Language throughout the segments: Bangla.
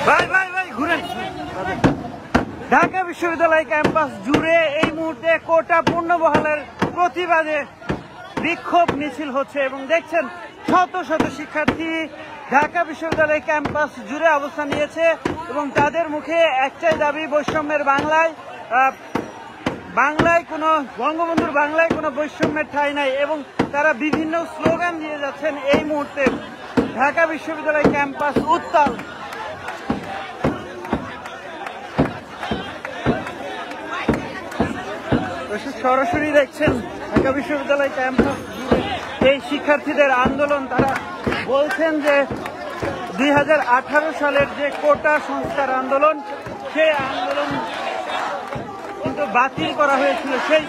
ভাই ভাই ভাই ঘুরেন। ঢাকা বিশ্ববিদ্যালয় ক্যাম্পাস জুড়ে এই মুহূর্তে কোটা পূর্ণবহালের প্রতিবাদে বিক্ষোভ মিছিল হচ্ছে এবং দেখছেন শত শত শিক্ষার্থী ঢাকা বিশ্ববিদ্যালয় ক্যাম্পাস জুড়ে অবস্থান নিয়েছে এবং তাদের মুখে একটাই দাবি, বৈষম্যের বাংলায় কোনো বঙ্গবন্ধুর বাংলায় কোনো বৈষম্যের ঠাঁই নাই এবং তারা বিভিন্ন স্লোগান দিয়ে যাচ্ছেন। এই মুহূর্তে ঢাকা বিশ্ববিদ্যালয় ক্যাম্পাস উত্তাল। সরাসরি দেখছেন ঢাকা বিশ্ববিদ্যালয় ক্যাম্পাস এই শিক্ষার্থীদের আন্দোলন। তারা বলছেন যে 2018 সালের যে কোটা সংস্কার আন্দোলন, সেই আন্দোলন কিন্তু বাতিল করা হয়েছিল। সেই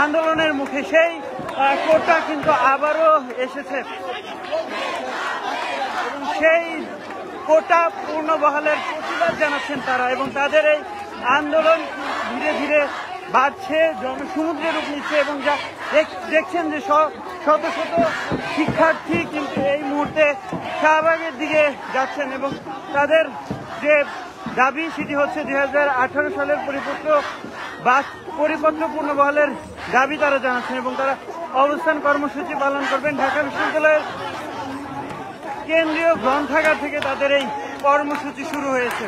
আন্দোলনের মুখে সেই কোটা কিন্তু আবারও এসেছে এবং সেই কোটা পূর্ণবহালের প্রতিবাদ জানাচ্ছেন তারা এবং তাদের এই আন্দোলন ধীরে ধীরে বাড়ছে, জনসমুদ্রে রূপ নিচ্ছে এবং যা দেখছেন যে শত শত শিক্ষার্থী কিন্তু এই মুহূর্তে শাহবাগের দিকে যাচ্ছেন এবং তাদের যে দাবি সেটি হচ্ছে 2018 সালের পরিপত্র পূর্ণবহালের দাবি তারা জানাচ্ছেন এবং তারা অবস্থান কর্মসূচি পালন করবেন। ঢাকা বিশ্ববিদ্যালয়ের কেন্দ্রীয় গ্রন্থাগার থেকে তাদের এই কর্মসূচি শুরু হয়েছে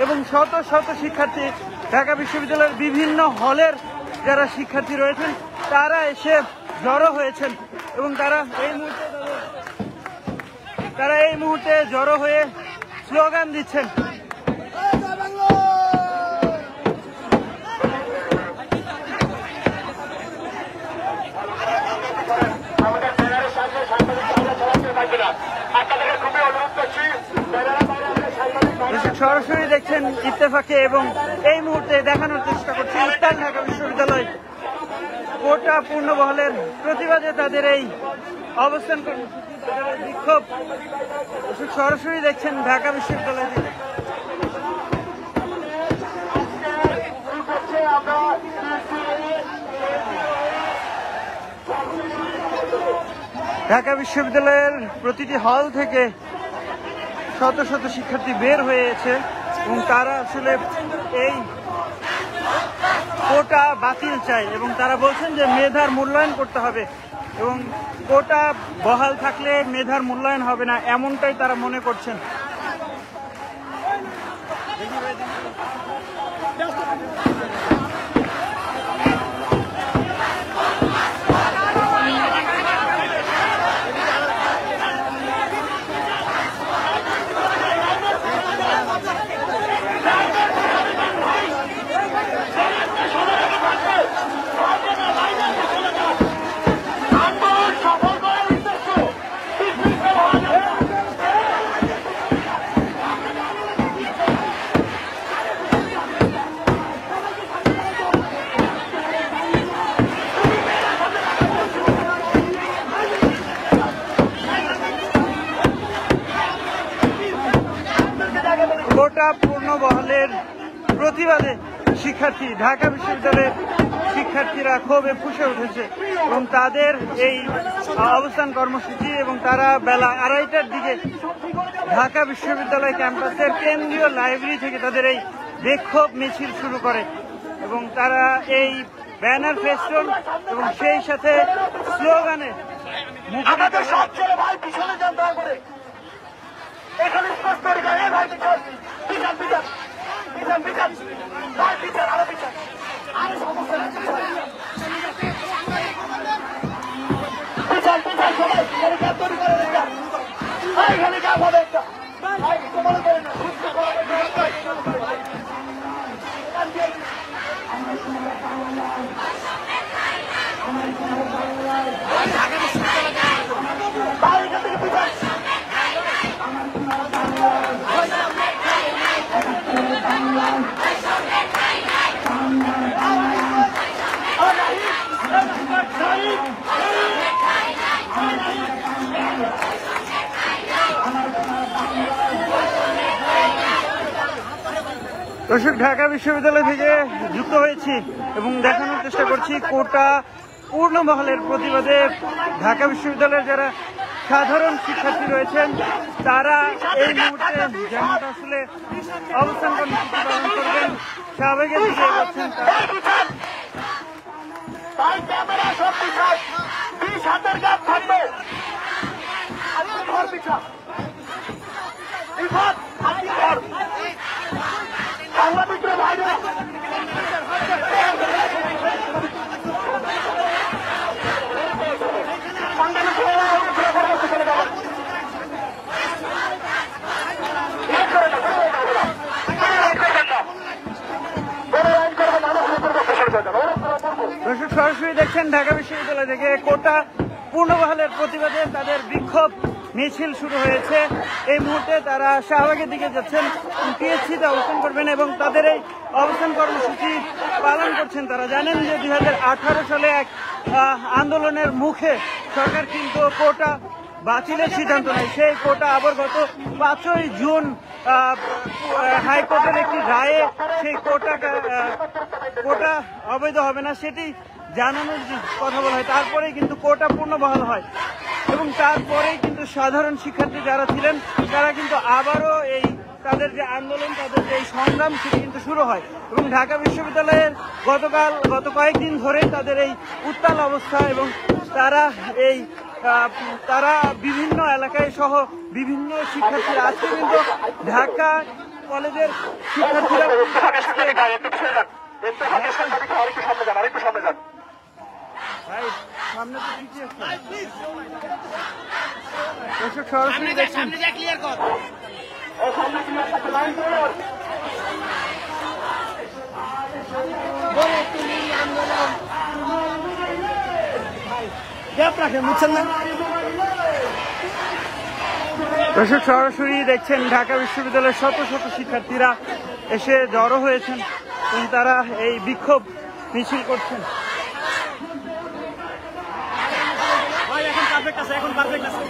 এবং শত শত শিক্ষার্থী ঢাকা বিশ্ববিদ্যালয়ের বিভিন্ন হলের যারা শিক্ষার্থী রয়েছেন তারা এসে জড়ো হয়েছেন এবং তারা এই মুহূর্তে জড়ো হয়ে স্লোগান দিচ্ছেন। সরাসরি দেখছেন ইত্তেফাকে এবং এই মুহূর্তে দেখানোর চেষ্টা করছি উত্তাল ঢাকা বিশ্ববিদ্যালয় কোটা পূর্ণবহালের প্রতিবাদে তাদের এই অবস্থান বিক্ষোভ। সরাসরি দেখছেন ঢাকা বিশ্ববিদ্যালয় থেকে। ঢাকা বিশ্ববিদ্যালয়ের প্রতিটি হল থেকে শত শত শিক্ষার্থী বের হয়েছে এবং তারা আসলে এই কোটা বাতিল চায় এবং তারা বলছেন যে মেধার মূল্যায়ন করতে হবে এবং কোটা বহাল থাকলে মেধার মূল্যায়ন হবে না, এমনটাই তারা মনে করছেন। কোটা পূর্ণবহালের প্রতিবাদে ঢাকা বিশ্ববিদ্যালয়ের শিক্ষার্থীরা ক্ষোভে ফুঁসে উঠেছে এবং তাদের এই অবস্থান কর্মসূচি এবং তারা বেলা 2:30টার দিকে ঢাকা বিশ্ববিদ্যালয় ক্যাম্পাসের কেন্দ্রীয় লাইব্রেরি থেকে তাদের এই বিক্ষোভ মিছিল শুরু করে এবং তারা এই ব্যানার ফেস্টুন এবং সেই সাথে স্লোগানে দর্শক, ঢাকা বিশ্ববিদ্যালয় থেকে যুক্ত হয়েছি এবং দেখানোর চেষ্টা করছি কোটা পূর্ণবহালের প্রতিবাদে ঢাকা বিশ্ববিদ্যালয়ের যারা সাধারণ শিক্ষার্থী রয়েছেন, তারা এই মুহূর্তে যেমনটা আসলে অবস্থান কর্মসূচি পালন করবেন শাহবাগের দিকে এগোচ্ছেন। দর্শক সরাসরি দেখছেন ঢাকা বিশ্ববিদ্যালয় থেকে কোটা পূর্ণবহালের প্রতিবাদে তাদের বিক্ষোভ মিছিল শুরু হয়েছে। এই মুহূর্তে তারা শাহবাগের দিকে যাচ্ছেন, টিএসসিতে অবস্থান করবেন এবং তাদের এই অবস্থান কর্মসূচি পালন করছেন। তারা জানেন যে 2018 সালে এক আন্দোলনের মুখে সরকার কিন্তু কোটা বাতিলের সিদ্ধান্ত নেয়। সেই কোটা আবার গত 5ই জুন হাইকোর্টের একটি রায়ে সেই কোটা অবৈধ হবে না সেটি জানানোর কথা বলা হয়। তারপরেই কিন্তু কোটা পূর্ণবহাল হয় এবং তারপরেই কিন্তু সাধারণ শিক্ষার্থী যারা ছিলেন তারা কিন্তু আবারও এই তাদের যে আন্দোলন, তাদের যে সংগ্রাম সেটি কিন্তু শুরু হয় এবং ঢাকা বিশ্ববিদ্যালয়ের গত কয়েকদিন ধরেই তাদের এই উত্তাল অবস্থা এবং তারা বিভিন্ন এলাকায় সহ বিভিন্ন শিক্ষার্থীরা আজকে কিন্তু ঢাকা কলেজের শিক্ষার্থীরা সামনে তো ঠিকই আছে। দর্শক সরাসরি দেখছেন দর্শক সরাসরি দেখছেন ঢাকা বিশ্ববিদ্যালয়ের শত শত শিক্ষার্থীরা এসে জড়ো হয়েছেন এবং তারা এই বিক্ষোভ মিছিল করছেন। এখন পারফেক্ট আছে।